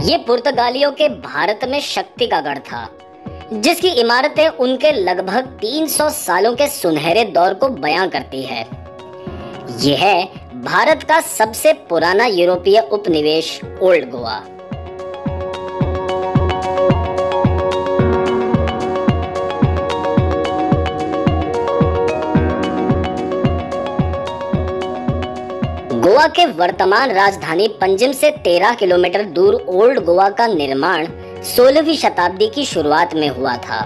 ये पुर्तगालियों के भारत में शक्ति का गढ़ था, जिसकी इमारतें उनके लगभग 300 सालों के सुनहरे दौर को बयां करती है। यह है भारत का सबसे पुराना यूरोपीय उपनिवेश ओल्ड गोवा। गोवा के वर्तमान राजधानी पंजिम से 13 किलोमीटर दूर ओल्ड गोवा का निर्माण 16वीं शताब्दी की शुरुआत में हुआ था।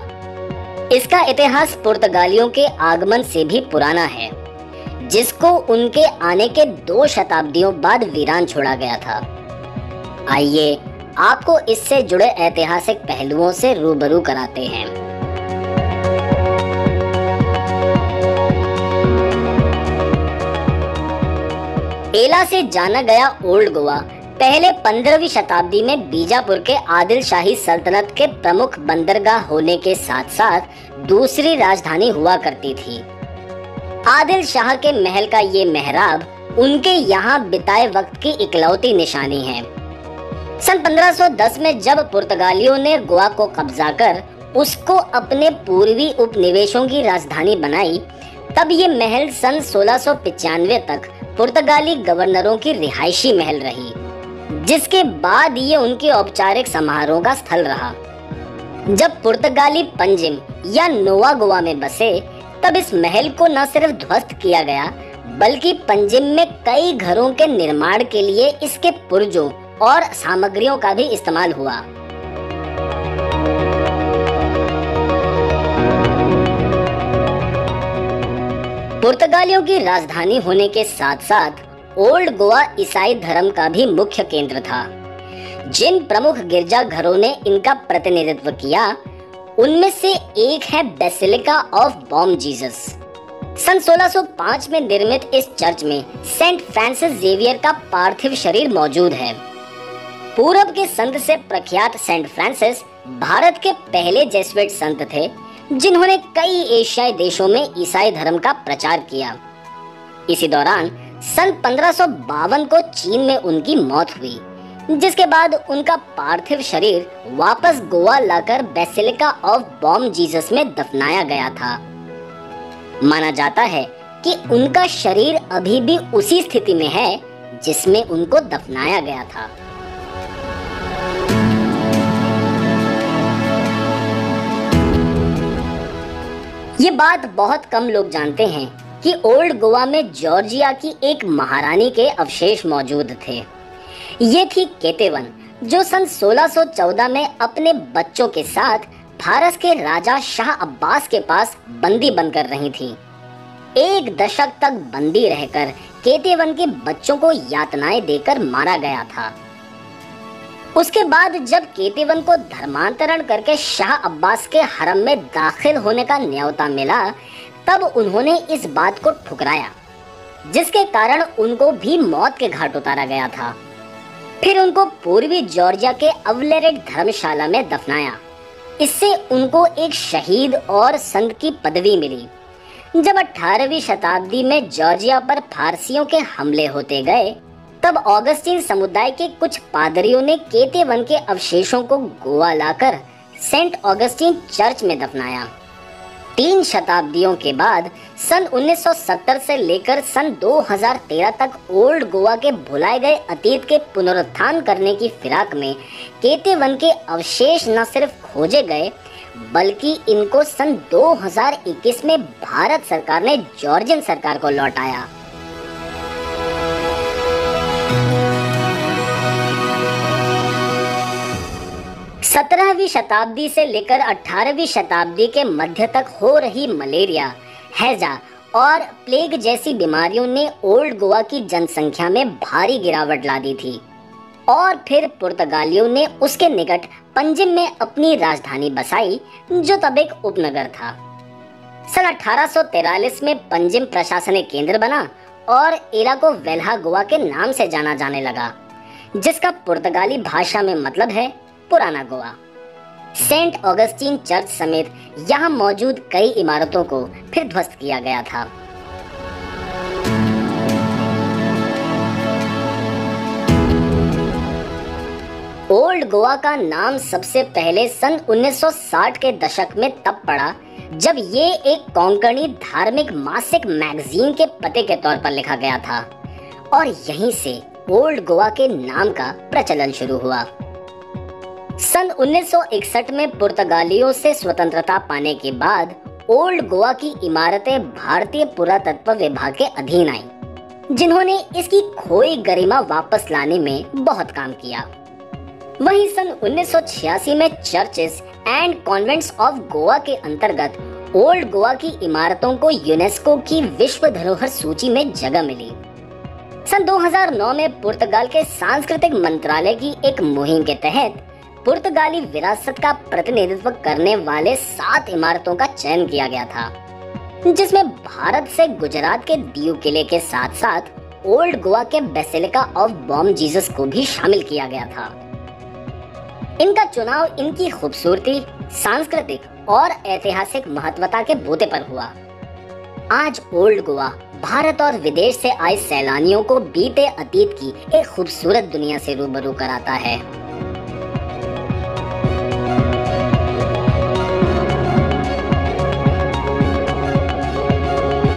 इसका इतिहास पुर्तगालियों के आगमन से भी पुराना है, जिसको उनके आने के 2 शताब्दियों बाद वीरान छोड़ा गया था। आइए आपको इससे जुड़े ऐतिहासिक पहलुओं से रूबरू कराते हैं। एला से जाना गया ओल्ड गोवा पहले 15वीं शताब्दी में बीजापुर के आदिल शाही सल्तनत के प्रमुख बंदरगाह होने के साथ साथ दूसरी राजधानी हुआ करती थी। आदिल शाह के महल का ये मेहराब उनके यहाँ बिताए वक्त की इकलौती निशानी है। सन 1510 में जब पुर्तगालियों ने गोवा को कब्जा कर उसको अपने पूर्वी उपनिवेशों की राजधानी बनाई, तब ये महल सन 1695 तक पुर्तगाली गवर्नरों की रिहायशी महल रही, जिसके बाद ये उनके औपचारिक समारोह का स्थल रहा। जब पुर्तगाली पंजिम या नोवा गोवा में बसे, तब इस महल को न सिर्फ ध्वस्त किया गया, बल्कि पंजिम में कई घरों के निर्माण के लिए इसके पुर्जों और सामग्रियों का भी इस्तेमाल हुआ। पुर्तगालियों की राजधानी होने के साथ साथ ओल्ड गोवा ईसाई धर्म का भी मुख्य केंद्र था। जिन प्रमुख गिरजाघरों ने इनका प्रतिनिधित्व किया, उनमें से एक है बेसिलिका ऑफ बॉम जीसस। सन 1605 में निर्मित इस चर्च में सेंट फ्रांसिस जेवियर का पार्थिव शरीर मौजूद है। पूरब के संत से प्रख्यात सेंट फ्रांसिस भारत के पहले जेसुइट संत थे, जिन्होंने कई एशियाई देशों में ईसाई धर्म का प्रचार किया। इसी दौरान सन 1552 को चीन में उनकी मौत हुई, जिसके बाद उनका पार्थिव शरीर वापस गोवा लाकर बेसिलिका ऑफ बॉम जीसस में दफनाया गया था। माना जाता है कि उनका शरीर अभी भी उसी स्थिति में है जिसमें उनको दफनाया गया था। ये बात बहुत कम लोग जानते हैं कि ओल्ड गोवा में जॉर्जिया की एक महारानी के अवशेष मौजूद थे। ये थी केतेवन, जो सन 1614 में अपने बच्चों के साथ फारस के राजा शाह अब्बास के पास बंदी बनकर रही थी। 1 दशक तक बंदी रहकर केतेवन के बच्चों को यातनाएं देकर मारा गया था। उसके बाद जब केतेवन को धर्मांतरण करके शाह अब्बास के हरम में दाखिल होने का न्योता मिला, तब उन्होंने इस बात को ठुकराया, जिसके कारण उनको भी मौत के घाट उतारा गया था। फिर उनको पूर्वी जॉर्जिया के अवलेरेट धर्मशाला में दफनाया। इससे उनको एक शहीद और संत की पदवी मिली। जब 18वीं शताब्दी में जॉर्जिया पर फारसियों के हमले होते गए, तब ऑगस्टीन समुदाय के कुछ पादरियों ने केतेवन के अवशेषों को गोवा लाकर सेंट ऑगस्टीन चर्च में दफनाया। 3 शताब्दियों के बाद सन 1970 से लेकर सन 2013 तक ओल्ड गोवा के भुलाए गए अतीत के पुनरुत्थान करने की फिराक में केतेवन के अवशेष न सिर्फ खोजे गए, बल्कि इनको सन 2021 में भारत सरकार ने जॉर्जियन सरकार को लौटाया। सत्रहवीं शताब्दी से लेकर 18वीं शताब्दी के मध्य तक हो रही मलेरिया, हैजा और प्लेग जैसी बीमारियों ने ओल्ड गोवा की जनसंख्या में भारी गिरावट ला दी थी और फिर पुर्तगालियों ने उसके निकट पंजिम में अपनी राजधानी बसाई, जो तब एक उपनगर था। सन 1843 में पंजिम प्रशासनिक केंद्र बना और एला को वेल्हा गोवा के नाम से जाना जाने लगा, जिसका पुर्तगाली भाषा में मतलब है पुराना गोवा। सेंट ऑगस्टीन चर्च समेत यहाँ मौजूद कई इमारतों को फिर ध्वस्त किया गया था। ओल्ड गोवा का नाम सबसे पहले सन 1960 के दशक में तब पड़ा जब ये एक कोंकणी धार्मिक मासिक मैगजीन के पते के तौर पर लिखा गया था और यहीं से ओल्ड गोवा के नाम का प्रचलन शुरू हुआ। सन 1961 में पुर्तगालियों से स्वतंत्रता पाने के बाद ओल्ड गोवा की इमारतें भारतीय पुरातत्व विभाग के अधीन आईं, जिन्होंने इसकी खोई गरिमा वापस लाने में बहुत काम किया। वहीं सन 1986 में churches and convents of Goa के अंतर्गत ओल्ड गोवा की इमारतों को यूनेस्को की विश्व धरोहर सूची में जगह मिली। सन 2009 में पुर्तगाल के सांस्कृतिक मंत्रालय की एक मुहिम के तहत पुर्तगाली विरासत का प्रतिनिधित्व करने वाले 7 इमारतों का चयन किया गया था, जिसमें भारत से गुजरात के दीव किले के साथ साथ ओल्ड गोवा के बेसिलिका ऑफ बॉम जीसस को भी शामिल किया गया था। इनका चुनाव इनकी खूबसूरती, सांस्कृतिक और ऐतिहासिक महत्वता के बोते पर हुआ। आज ओल्ड गोवा भारत और विदेश से आए सैलानियों को बीते अतीत की एक खूबसूरत दुनिया से रूबरू कराता है।